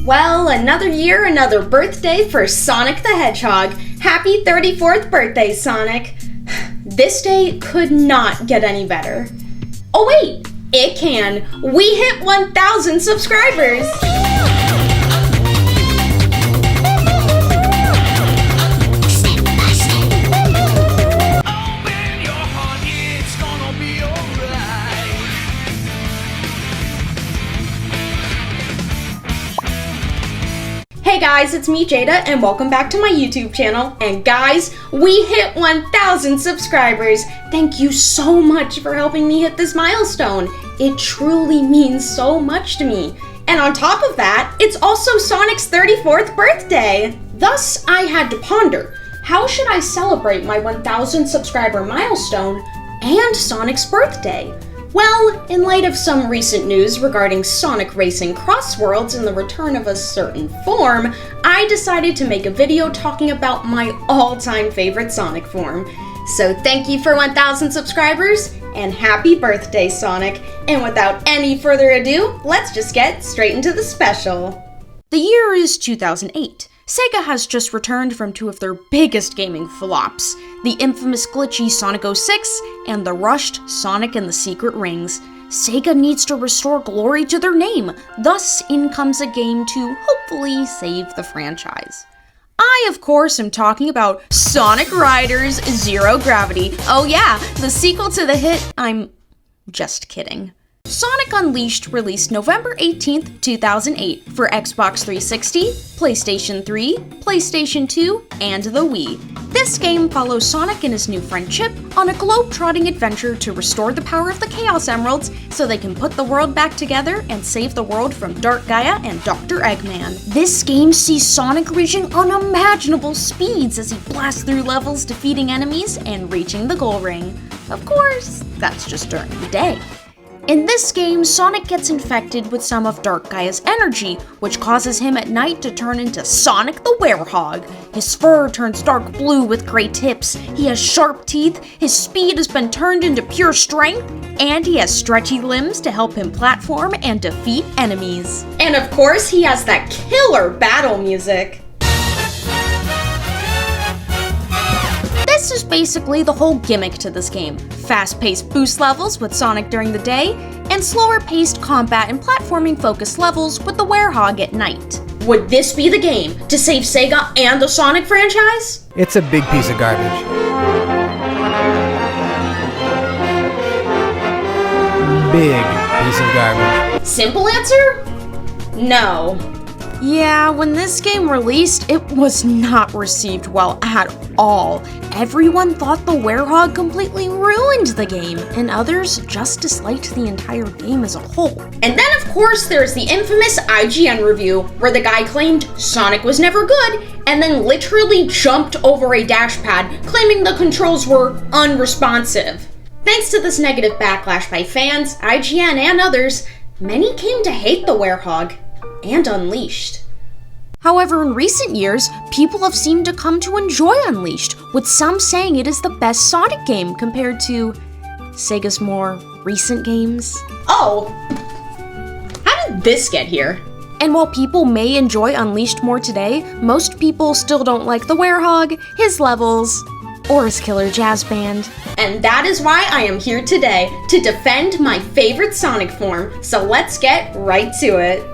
Well, another year, another birthday for Sonic the Hedgehog. Happy 34th birthday, Sonic. This day could not get any better. Oh wait, it can. We hit 1,000 subscribers! Hey guys, it's me Jada and welcome back to my YouTube channel. And guys, we hit 1,000 subscribers. Thank you so much for helping me hit this milestone. It truly means so much to me. And on top of that, it's also Sonic's 34th birthday. Thus, I had to ponder, how should I celebrate my 1,000 subscriber milestone and Sonic's birthday? Well, in light of some recent news regarding Sonic racing crossworlds and the return of a certain form, I decided to make a video talking about my all-time favorite Sonic form. So thank you for 1,000 subscribers, and happy birthday, Sonic! And without any further ado, let's just get straight into the special. The year is 2008. Sega has just returned from two of their biggest gaming flops, the infamous glitchy Sonic 06 and the rushed Sonic and the Secret Rings. Sega needs to restore glory to their name, thus in comes a game to hopefully save the franchise. I, of course, am talking about Sonic Riders Zero Gravity. Oh yeah, the sequel to the hit, I'm just kidding. Sonic Unleashed released November 18th, 2008 for Xbox 360, PlayStation 3, PlayStation 2, and the Wii. This game follows Sonic and his new friend Chip on a globe-trotting adventure to restore the power of the Chaos Emeralds so they can put the world back together and save the world from Dark Gaia and Dr. Eggman. This game sees Sonic reaching unimaginable speeds as he blasts through levels, defeating enemies and reaching the goal ring. Of course, that's just during the day. In this game, Sonic gets infected with some of Dark Gaia's energy, which causes him at night to turn into Sonic the Werehog. His fur turns dark blue with gray tips, he has sharp teeth, his speed has been turned into pure strength, and he has stretchy limbs to help him platform and defeat enemies. And of course, he has that killer battle music. This is basically the whole gimmick to this game. Fast-paced boost levels with Sonic during the day, and slower-paced combat and platforming-focused levels with the Werehog at night. Would this be the game to save Sega and the Sonic franchise? It's a big piece of garbage. Big piece of garbage. Simple answer? No. Yeah, when this game released, it was not received well at all. Everyone thought the Werehog completely ruined the game, and others just disliked the entire game as a whole. And then of course there's the infamous IGN review, where the guy claimed Sonic was never good, and then literally jumped over a dash pad, claiming the controls were unresponsive. Thanks to this negative backlash by fans, IGN, and others, many came to hate the Werehog and Unleashed. However, in recent years, people have seemed to come to enjoy Unleashed, with some saying it is the best Sonic game compared to Sega's more recent games. Oh, how did this get here? And while people may enjoy Unleashed more today, most people still don't like the Werehog, his levels, or his killer jazz band. And that is why I am here today, to defend my favorite Sonic form, so let's get right to it.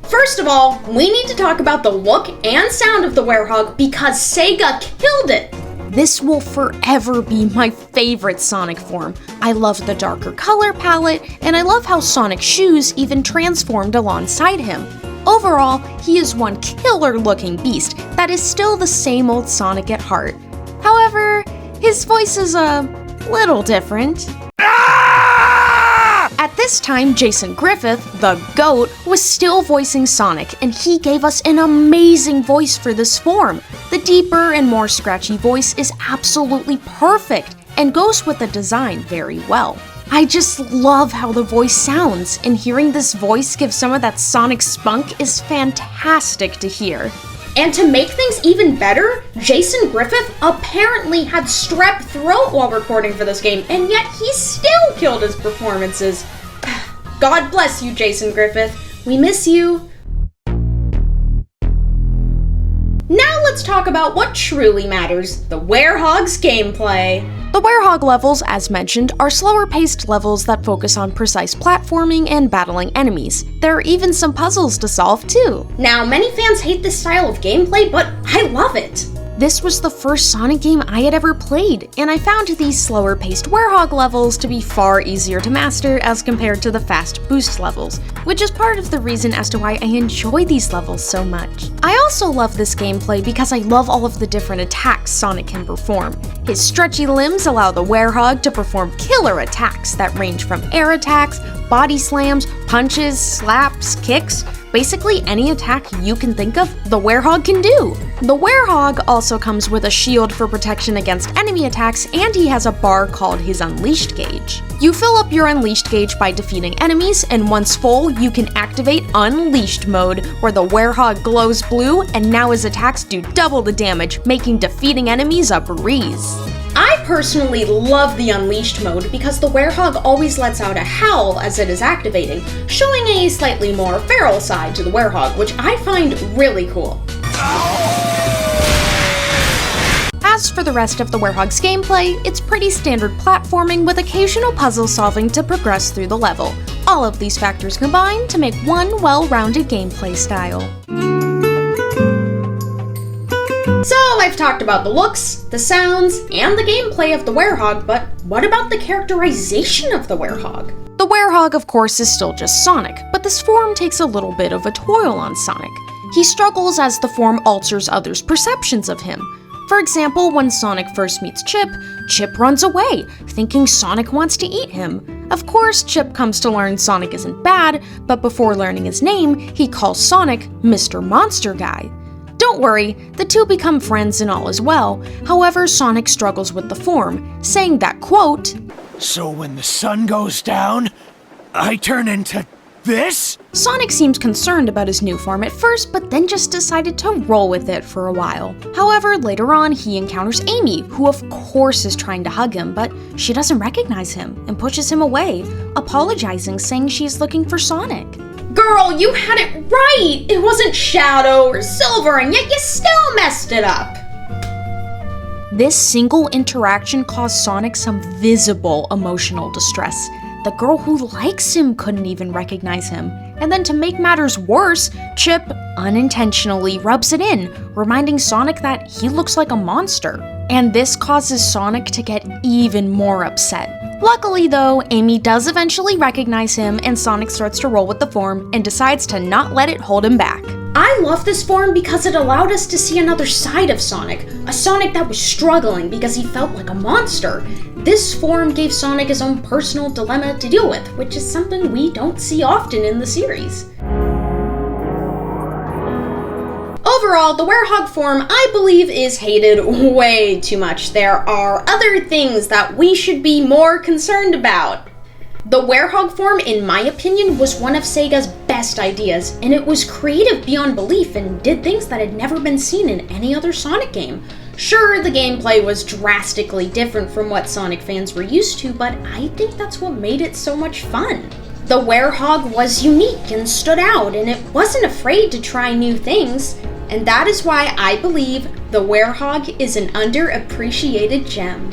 First of all, we need to talk about the look and sound of the Werehog because Sega killed it! This will forever be my favorite Sonic form. I love the darker color palette, and I love how Sonic's shoes even transformed alongside him. Overall, he is one killer-looking beast that is still the same old Sonic at heart. However, his voice is a little different. At this time, Jason Griffith, the GOAT, was still voicing Sonic, and he gave us an amazing voice for this form. The deeper and more scratchy voice is absolutely perfect, and goes with the design very well. I just love how the voice sounds, and hearing this voice give some of that Sonic spunk is fantastic to hear. And to make things even better, Jason Griffith apparently had strep throat while recording for this game, and yet he still killed his performances. God bless you, Jason Griffith. We miss you. Now let's talk about what truly matters, the Werehog's gameplay. The Werehog levels, as mentioned, are slower-paced levels that focus on precise platforming and battling enemies. There are even some puzzles to solve, too. Now, many fans hate this style of gameplay, but I love it. This was the first Sonic game I had ever played, and I found these slower-paced Werehog levels to be far easier to master as compared to the fast boost levels, which is part of the reason as to why I enjoy these levels so much. I also love this gameplay because I love all of the different attacks Sonic can perform. His stretchy limbs allow the Werehog to perform killer attacks that range from air attacks, body slams, punches, slaps, kicks. Basically, any attack you can think of, the Werehog can do. The Werehog also comes with a shield for protection against enemy attacks, and he has a bar called his Unleashed gauge. You fill up your Unleashed gauge by defeating enemies, and once full, you can activate Unleashed mode, where the Werehog glows blue, and now his attacks do double the damage, making defeating enemies a breeze. I personally love the Unleashed mode because the Werehog always lets out a howl as it is activating, showing a slightly more feral side to the Werehog, which I find really cool. As for the rest of the Werehog's gameplay, it's pretty standard platforming with occasional puzzle solving to progress through the level. All of these factors combine to make one well-rounded gameplay style. So I've talked about the looks, the sounds, and the gameplay of the Werehog, but what about the characterization of the Werehog? The Werehog, of course, is still just Sonic, but this form takes a little bit of a toil on Sonic. He struggles as the form alters others' perceptions of him. For example, when Sonic first meets Chip, Chip runs away, thinking Sonic wants to eat him. Of course, Chip comes to learn Sonic isn't bad, but before learning his name, he calls Sonic Mr. Monster Guy. Don't worry, the two become friends and all is well. However, Sonic struggles with the form, saying that, quote, "So when the sun goes down, I turn into this?" Sonic seems concerned about his new form at first, but then just decided to roll with it for a while. However, later on, he encounters Amy, who of course is trying to hug him, but she doesn't recognize him and pushes him away, apologizing, saying she's looking for Sonic. Girl, you had it right! It wasn't Shadow or Silver, and yet you still messed it up! This single interaction caused Sonic some visible emotional distress. The girl who likes him couldn't even recognize him. And then to make matters worse, Chip unintentionally rubs it in, reminding Sonic that he looks like a monster. And this causes Sonic to get even more upset. Luckily though, Amy does eventually recognize him and Sonic starts to roll with the form and decides to not let it hold him back. I love this form because it allowed us to see another side of Sonic, a Sonic that was struggling because he felt like a monster. This form gave Sonic his own personal dilemma to deal with, which is something we don't see often in the series. Overall, the Werehog form, I believe, is hated way too much. There are other things that we should be more concerned about. The Werehog form, in my opinion, was one of Sega's best ideas, and it was creative beyond belief and did things that had never been seen in any other Sonic game. Sure, the gameplay was drastically different from what Sonic fans were used to, but I think that's what made it so much fun. The Werehog was unique and stood out, and it wasn't afraid to try new things, and that is why I believe the Werehog is an underappreciated gem.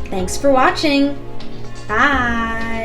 Thanks for watching. Bye!